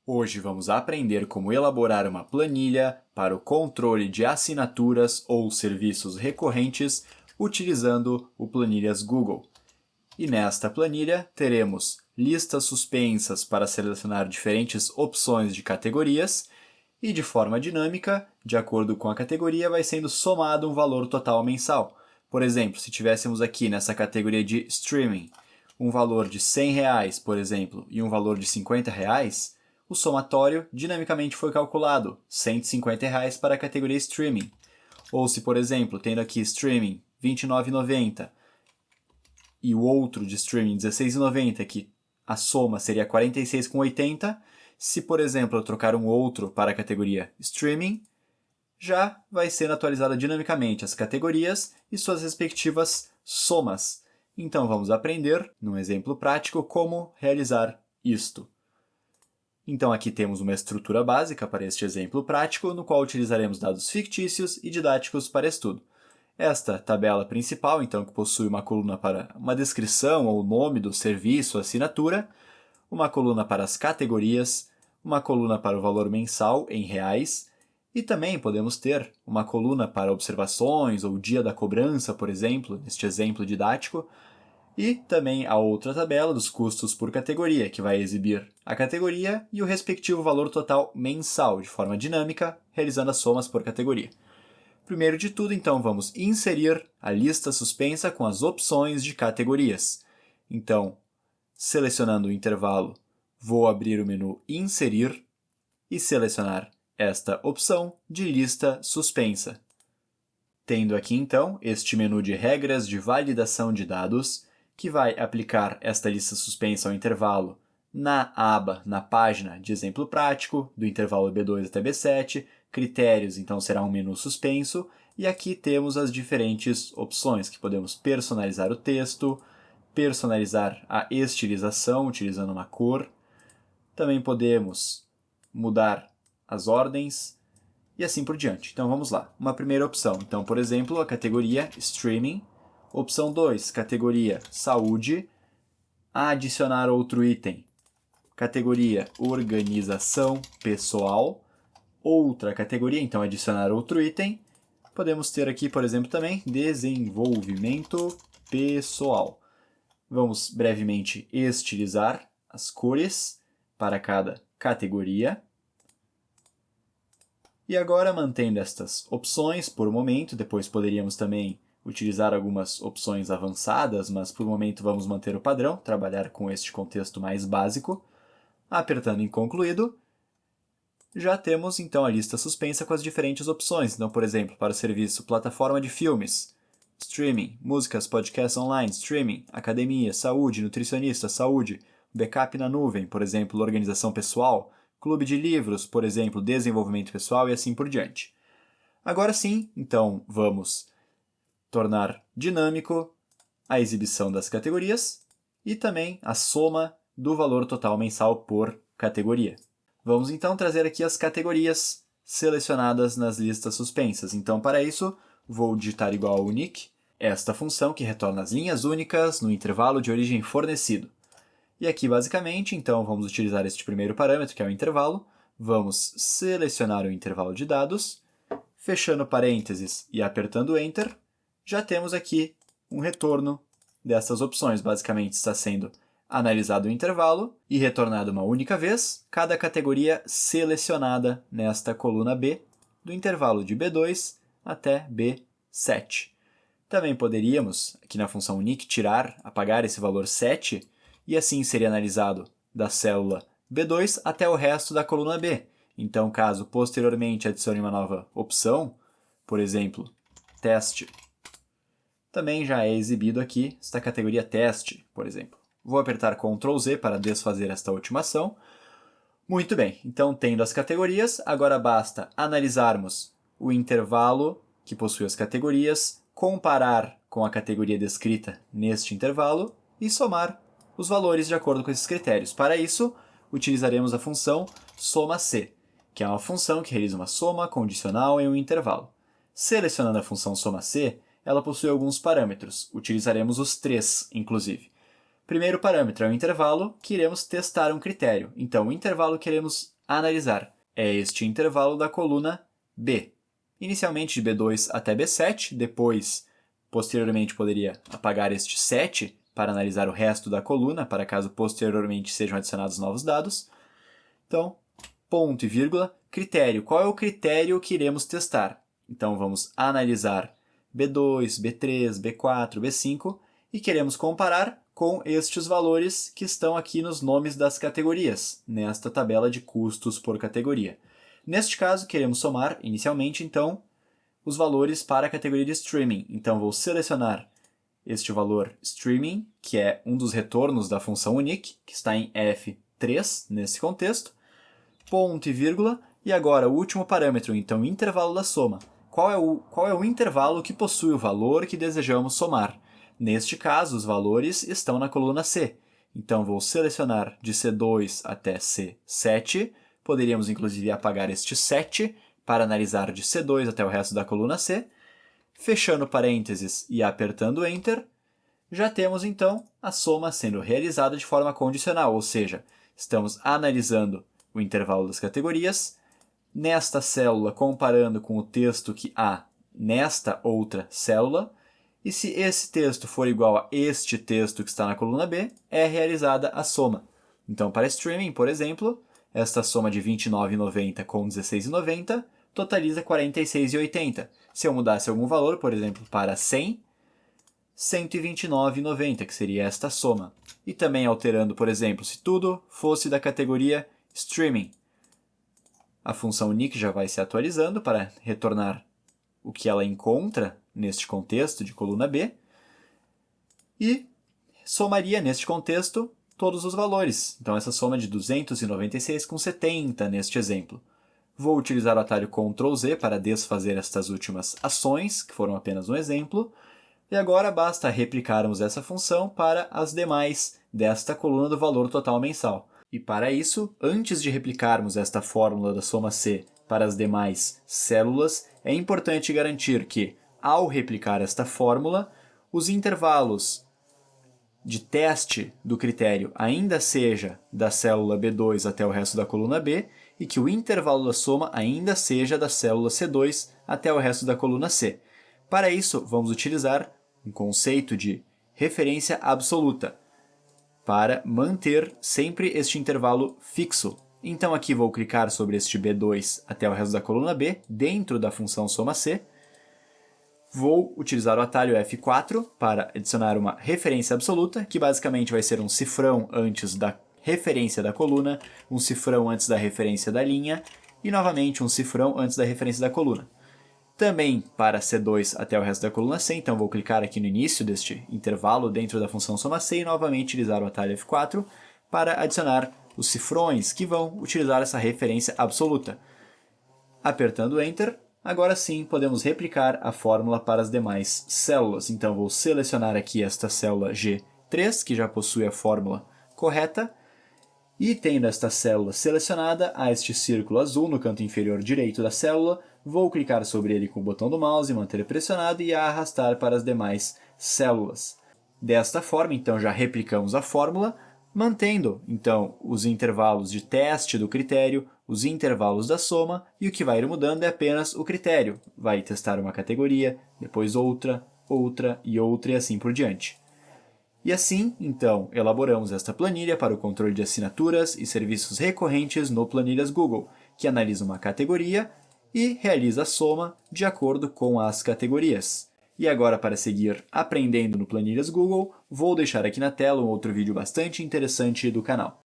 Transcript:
Hoje vamos aprender como elaborar uma planilha para o controle de assinaturas ou serviços recorrentes utilizando o Planilhas Google. E nesta planilha teremos listas suspensas para selecionar diferentes opções de categorias e de forma dinâmica, de acordo com a categoria, vai sendo somado um valor total mensal. Por exemplo, se tivéssemos aqui nessa categoria de streaming um valor de R$100, por exemplo, e um valor de R$50, o somatório dinamicamente foi calculado, R$150 para a categoria streaming. Ou se, por exemplo, tendo aqui streaming R$29,90 e o outro de streaming R$16,90, que a soma seria R$46,80, se, por exemplo, eu trocar um outro para a categoria streaming, já vai ser atualizada dinamicamente as categorias e suas respectivas somas. Então vamos aprender, num exemplo prático, como realizar isto. Então aqui temos uma estrutura básica para este exemplo prático, no qual utilizaremos dados fictícios e didáticos para estudo. Esta tabela principal, então, que possui uma coluna para uma descrição ou nome do serviço, assinatura, uma coluna para as categorias, uma coluna para o valor mensal em reais, e também podemos ter uma coluna para observações ou dia da cobrança, por exemplo, neste exemplo didático, e também a outra tabela dos custos por categoria, que vai exibir a categoria e o respectivo valor total mensal, de forma dinâmica, realizando as somas por categoria. Primeiro de tudo, então, vamos inserir a lista suspensa com as opções de categorias. Então, selecionando o intervalo, vou abrir o menu Inserir e selecionar esta opção de lista suspensa. Tendo aqui, então, este menu de regras de validação de dados, que vai aplicar esta lista suspensa ao intervalo na página de exemplo prático, do intervalo B2 até B7, critérios, então será um menu suspenso, e aqui temos as diferentes opções, que podemos personalizar o texto, personalizar a estilização utilizando uma cor, também podemos mudar as ordens e assim por diante. Então vamos lá. Uma primeira opção, então, por exemplo, a categoria Streaming. Opção 2, categoria Saúde. Adicionar outro item. Categoria Organização Pessoal. Outra categoria, então, adicionar outro item. Podemos ter aqui, por exemplo, também Desenvolvimento Pessoal. Vamos brevemente estilizar as cores para cada categoria. E agora, mantendo estas opções por momento, depois poderíamos também utilizar algumas opções avançadas, mas por momento vamos manter o padrão, trabalhar com este contexto mais básico. Apertando em concluído, já temos então a lista suspensa com as diferentes opções. Então, por exemplo, para o serviço plataforma de filmes, streaming, músicas, podcasts online, streaming, academia, saúde, nutricionista, saúde, backup na nuvem, por exemplo, organização pessoal, clube de livros, por exemplo, desenvolvimento pessoal e assim por diante. Agora sim, então vamos tornar dinâmico a exibição das categorias e também a soma do valor total mensal por categoria. Vamos então trazer aqui as categorias selecionadas nas listas suspensas. Então, para isso, vou digitar igual ao unique, esta função que retorna as linhas únicas no intervalo de origem fornecido. E aqui, basicamente, então, vamos utilizar este primeiro parâmetro, que é o intervalo. Vamos selecionar o intervalo de dados, fechando parênteses e apertando Enter. Já temos aqui um retorno dessas opções. Basicamente, está sendo analisado o intervalo e retornado uma única vez cada categoria selecionada nesta coluna B, do intervalo de B2 até B7. Também poderíamos, aqui na função unique, apagar esse valor 7, e assim seria analisado da célula B2 até o resto da coluna B. Então, caso posteriormente adicione uma nova opção, por exemplo, teste, também já é exibido aqui esta categoria teste, por exemplo. Vou apertar Ctrl Z para desfazer esta última ação. Muito bem, então tendo as categorias, agora basta analisarmos o intervalo que possui as categorias, comparar com a categoria descrita neste intervalo e somar os valores de acordo com esses critérios. Para isso, utilizaremos a função SOMAC, que é uma função que realiza uma soma condicional em um intervalo. Selecionando a função SOMAC, ela possui alguns parâmetros. Utilizaremos os 3, inclusive. Primeiro parâmetro é o intervalo que iremos testar um critério. Então, o intervalo que iremos analisar é este intervalo da coluna B. Inicialmente de B2 até B7, depois, posteriormente, poderia apagar este 7 para analisar o resto da coluna, para caso posteriormente sejam adicionados novos dados. Então, ponto e vírgula, critério. Qual é o critério que iremos testar? Então, vamos analisar B2, B3, B4, B5 e queremos comparar com estes valores que estão aqui nos nomes das categorias, nesta tabela de custos por categoria. Neste caso, queremos somar, inicialmente, então, os valores para a categoria de streaming. Então, vou selecionar este valor streaming, que é um dos retornos da função unique, que está em F3, nesse contexto, ponto e vírgula, e agora o último parâmetro, então, intervalo da soma. Qual é o intervalo que possui o valor que desejamos somar? Neste caso, os valores estão na coluna C. Então, vou selecionar de C2 até C7. Poderíamos, inclusive, apagar este 7 para analisar de C2 até o resto da coluna C. Fechando parênteses e apertando Enter, já temos, então, a soma sendo realizada de forma condicional, ou seja, estamos analisando o intervalo das categorias, nesta célula comparando com o texto que há nesta outra célula, e se esse texto for igual a este texto que está na coluna B, é realizada a soma. Então, para streaming, por exemplo, esta soma de 29,90 com 16,90 totaliza 46,80. Se eu mudasse algum valor, por exemplo, para 100, 129,90, que seria esta soma. E também alterando, por exemplo, se tudo fosse da categoria streaming. A função unique já vai se atualizando para retornar o que ela encontra neste contexto de coluna B, e somaria neste contexto todos os valores. Então, essa soma de 296,70 neste exemplo. Vou utilizar o atalho Ctrl Z para desfazer estas últimas ações, que foram apenas um exemplo, e agora basta replicarmos essa função para as demais desta coluna do valor total mensal. E para isso, antes de replicarmos esta fórmula da soma C para as demais células, é importante garantir que, ao replicar esta fórmula, os intervalos de teste do critério ainda seja da célula B2 até o resto da coluna B e que o intervalo da soma ainda seja da célula C2 até o resto da coluna C. Para isso, vamos utilizar um conceito de referência absoluta para manter sempre este intervalo fixo. Então aqui vou clicar sobre este B2 até o resto da coluna B, dentro da função soma C. Vou utilizar o atalho F4 para adicionar uma referência absoluta, que basicamente vai ser um cifrão antes da referência da coluna, um cifrão antes da referência da linha e, novamente, um cifrão antes da referência da coluna. Também para C2 até o resto da coluna C, então vou clicar aqui no início deste intervalo dentro da função soma C e novamente utilizar o atalho F4 para adicionar os cifrões que vão utilizar essa referência absoluta. Apertando Enter, agora sim podemos replicar a fórmula para as demais células. Então vou selecionar aqui esta célula G3, que já possui a fórmula correta, e tendo esta célula selecionada, há este círculo azul no canto inferior direito da célula, vou clicar sobre ele com o botão do mouse, manter pressionado e arrastar para as demais células. Desta forma, então, já replicamos a fórmula, mantendo, então, os intervalos de teste do critério, os intervalos da soma, e o que vai ir mudando é apenas o critério. Vai testar uma categoria, depois outra, outra e outra e assim por diante. E assim, então, elaboramos esta planilha para o controle de assinaturas e serviços recorrentes no Planilhas Google, que analisa uma categoria e realiza a soma de acordo com as categorias. E agora, para seguir aprendendo no Planilhas Google, vou deixar aqui na tela um outro vídeo bastante interessante do canal.